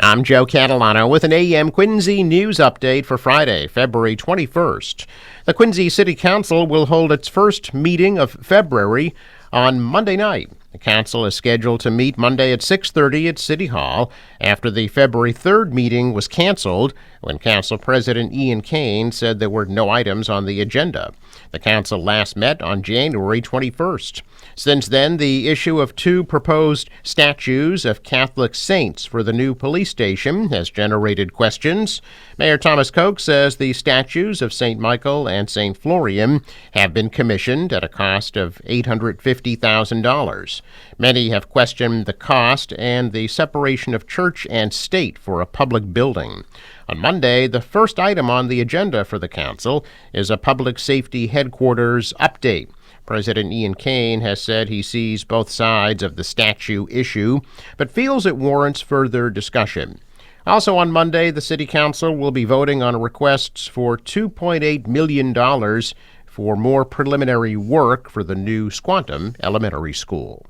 I'm Joe Catalano with an AM Quincy news update for Friday, February 21st. The Quincy City Council will hold its first meeting of February on Monday night. The council is scheduled to meet Monday at 6:30 at City Hall after the February 3rd meeting was canceled when Council President Ian Kane said there were no items on the agenda. The council last met on January 21st. Since then, the issue of two proposed statues of Catholic saints for the new police station has generated questions. Mayor Thomas Koch says the statues of St. Michael and St. Florian have been commissioned at a cost of $850,000. Many have questioned the cost and the separation of church and state for a public building. On Monday, the first item on the agenda for the council is a public safety headquarters update. President Ian Kane has said he sees both sides of the statue issue, but feels it warrants further discussion. Also on Monday, the City Council will be voting on requests for $2.8 million for more preliminary work for the new Squantum Elementary School.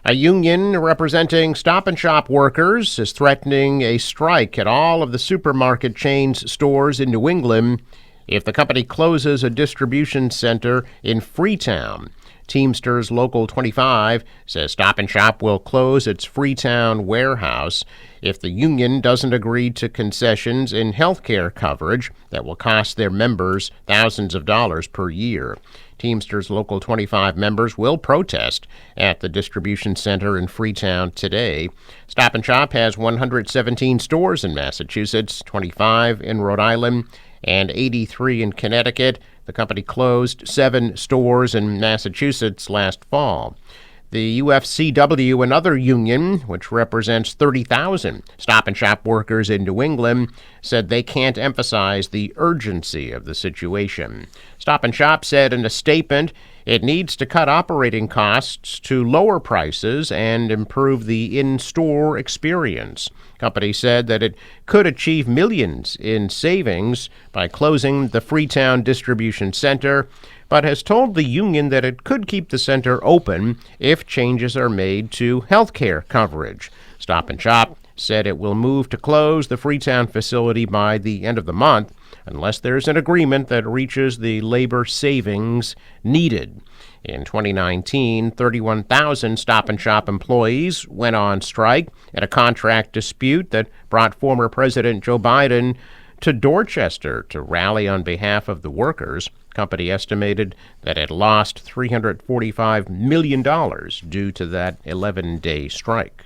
A union representing Stop and Shop workers is threatening a strike at all of the supermarket chain's stores in New England if the company closes a distribution center in Freetown. Teamsters Local 25 says Stop and Shop will close its Freetown warehouse if the union doesn't agree to concessions in health care coverage that will cost their members thousands of dollars per year. Teamsters Local 25 members will protest at the distribution center in Freetown today. Stop and Shop has 117 stores in Massachusetts, 25 in Rhode Island, and 83 in Connecticut. The company closed 7 stores in Massachusetts last fall. The UFCW, another union, which represents 30,000 Stop and Shop workers in New England, said they can't emphasize the urgency of the situation. Stop and Shop said in a statement it needs to cut operating costs to lower prices and improve the in-store experience. Company said that it could achieve millions in savings by closing the Freetown distribution center, but has told the union that it could keep the center open if changes are made to health care coverage. Stop and Shop said it will move to close the Freetown facility by the end of the month unless there's an agreement that reaches the labor savings needed. In 2019, 31,000 Stop and Shop employees went on strike at a contract dispute that brought former President Joe Biden to Dorchester to rally on behalf of the workers. Company estimated that it lost $345 million due to that 11-day strike.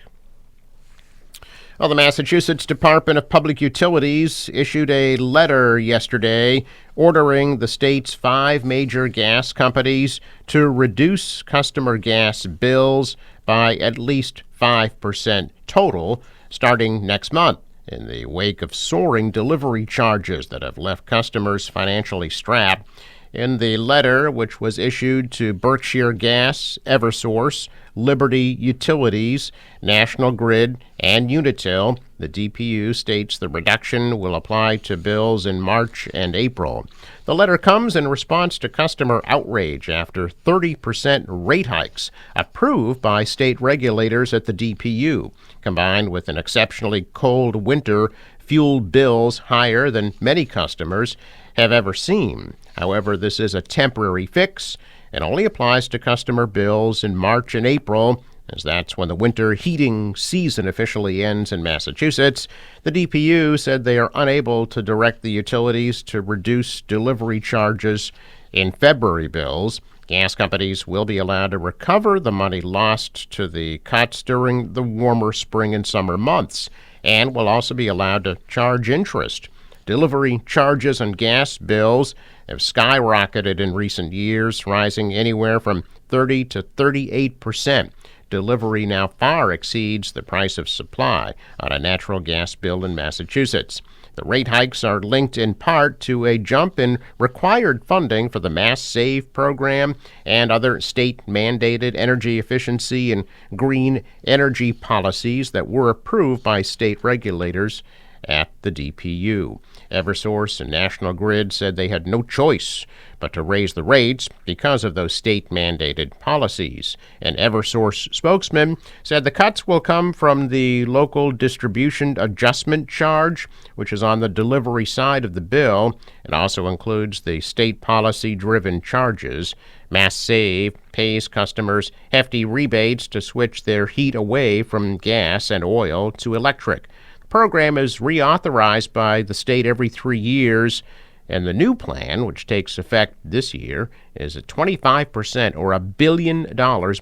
Well, the Massachusetts Department of Public Utilities issued a letter yesterday ordering the state's 5 major gas companies to reduce customer gas bills by at least 5% total starting next month, in the wake of soaring delivery charges that have left customers financially strapped. In the letter, which was issued to Berkshire Gas, Eversource, Liberty Utilities, National Grid, and Unitil, the DPU states the reduction will apply to bills in March and April. The letter comes in response to customer outrage after 30% rate hikes approved by state regulators at the DPU, combined with an exceptionally cold winter, fueled bills higher than many customers have ever seen. However, this is a temporary fix and only applies to customer bills in March and April, as that's when the winter heating season officially ends in Massachusetts. The DPU said they are unable to direct the utilities to reduce delivery charges in February bills. Gas companies will be allowed to recover the money lost to the cuts during the warmer spring and summer months, and will also be allowed to charge interest. Delivery charges on gas bills have skyrocketed in recent years, rising anywhere from 30 to 38%. Delivery now far exceeds the price of supply on a natural gas bill in Massachusetts. The rate hikes are linked in part to a jump in required funding for the Mass Save program and other state-mandated energy efficiency and green energy policies that were approved by state regulators at the DPU. Eversource and National Grid said they had no choice but to raise the rates because of those state-mandated policies. An Eversource spokesman said the cuts will come from the local distribution adjustment charge, which is on the delivery side of the bill. It also includes the state policy-driven charges. Mass Save pays customers hefty rebates to switch their heat away from gas and oil to electric. The program is reauthorized by the state every 3 years, and the new plan, which takes effect this year, is at 25% or $1 billion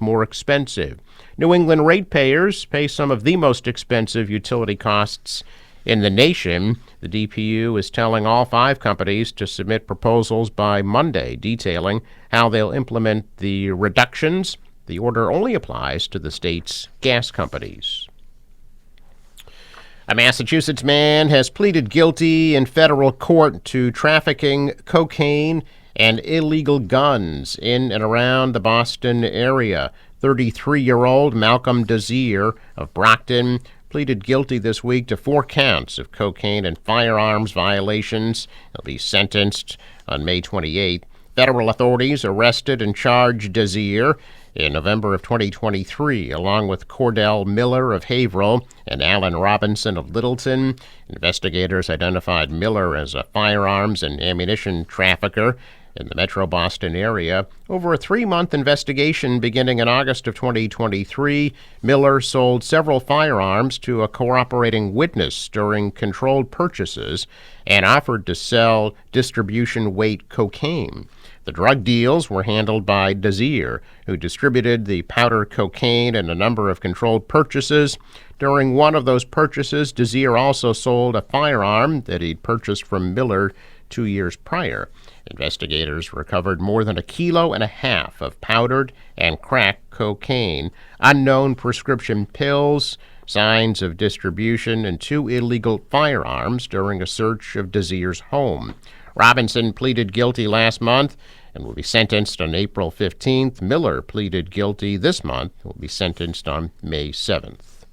more expensive. New England ratepayers pay some of the most expensive utility costs in the nation. The DPU is telling all 5 companies to submit proposals by Monday detailing how they'll implement the reductions. The order only applies to the state's gas companies. A Massachusetts man has pleaded guilty in federal court to trafficking cocaine and illegal guns in and around the Boston area. 33-year-old Malcolm Desir of Brockton pleaded guilty this week to 4 counts of cocaine and firearms violations. He'll be sentenced on May 28th. Federal authorities arrested and charged Desir in November of 2023, along with Cordell Miller of Haverhill and Alan Robinson of Littleton. Investigators identified Miller as a firearms and ammunition trafficker in the Metro Boston area. Over a 3-month investigation beginning in August of 2023, Miller sold several firearms to a cooperating witness during controlled purchases and offered to sell distribution weight cocaine. The drug deals were handled by Desir, who distributed the powder cocaine in a number of controlled purchases. During one of those purchases, Desir also sold a firearm that he'd purchased from Miller 2 years prior. Investigators recovered more than 1.5 kilos of powdered and crack cocaine, unknown prescription pills, signs of distribution, and 2 illegal firearms during a search of Desir's home. Robinson pleaded guilty last month and will be sentenced on April 15th. Miller pleaded guilty this month and will be sentenced on May 7th.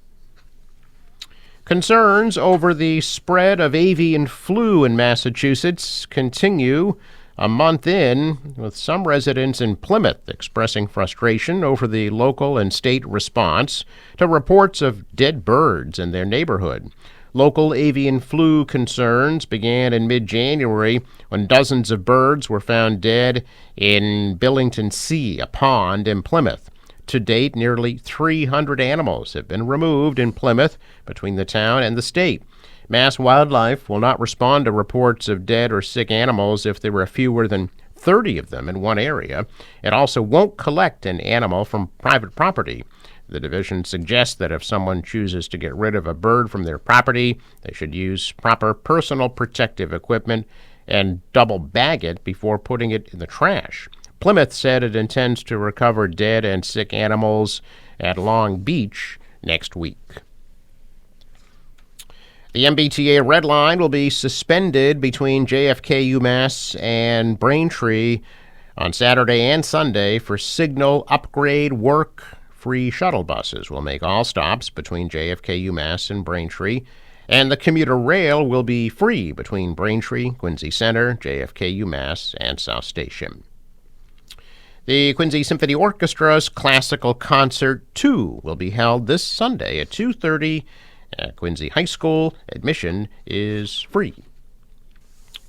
Concerns over the spread of avian flu in Massachusetts continue a month in, with some residents in Plymouth expressing frustration over the local and state response to reports of dead birds in their neighborhood. Local avian flu concerns began in mid-January when dozens of birds were found dead in Billington Sea, a pond in Plymouth. To date, nearly 300 animals have been removed in Plymouth between the town and the state. Mass Wildlife will not respond to reports of dead or sick animals if there are fewer than 30 of them in one area. It also won't collect an animal from private property. The division suggests that if someone chooses to get rid of a bird from their property, they should use proper personal protective equipment and double bag it before putting it in the trash. Plymouth said it intends to recover dead and sick animals at Long Beach next week. The MBTA Red Line will be suspended between JFK UMass and Braintree on Saturday and Sunday for signal upgrade work. Free shuttle buses will make all stops between JFK UMass and Braintree, and the commuter rail will be free between Braintree, Quincy Center, JFK UMass, and South Station. The Quincy Symphony Orchestra's Classical Concert 2 will be held this Sunday at 2:30 at Quincy High School. Admission is free.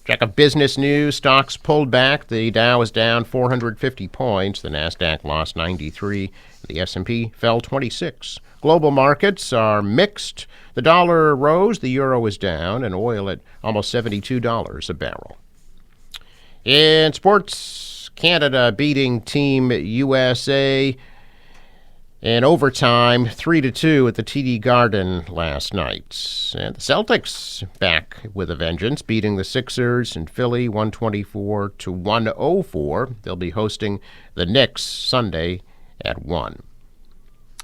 Check of business news. Stocks pulled back. The Dow is down 450 points. The Nasdaq lost 93. The S&P fell 26. Global markets are mixed. The dollar rose, the euro is down, and oil at almost $72 a barrel. In sports, Canada beating Team USA in overtime 3-2 at the TD Garden last night. And the Celtics back with a vengeance, beating the Sixers in Philly 124-104. They'll be hosting the Knicks Sunday at 1.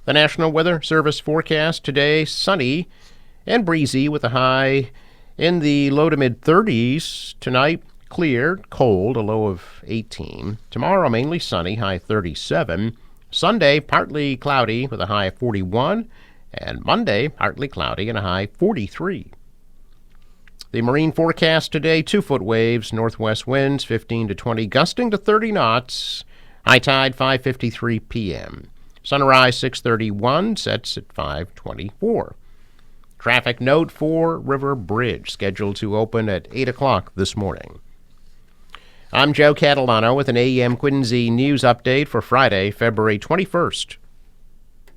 The National Weather Service forecast today: sunny and breezy with a high in the low to mid-30s. Tonight, clear, cold, a low of 18. Tomorrow, mainly sunny, high 37. Sunday, partly cloudy with a high of 41. And Monday, partly cloudy and a high 43. The marine forecast today, 2-foot waves, northwest winds 15 to 20, gusting to 30 knots. High tide 5:53 p.m. Sunrise 6:31, sets at 5:24. Traffic note: Fore River Bridge scheduled to open at 8 o'clock this morning. I'm Joe Catalano with an AM Quincy news update for Friday, February 21st.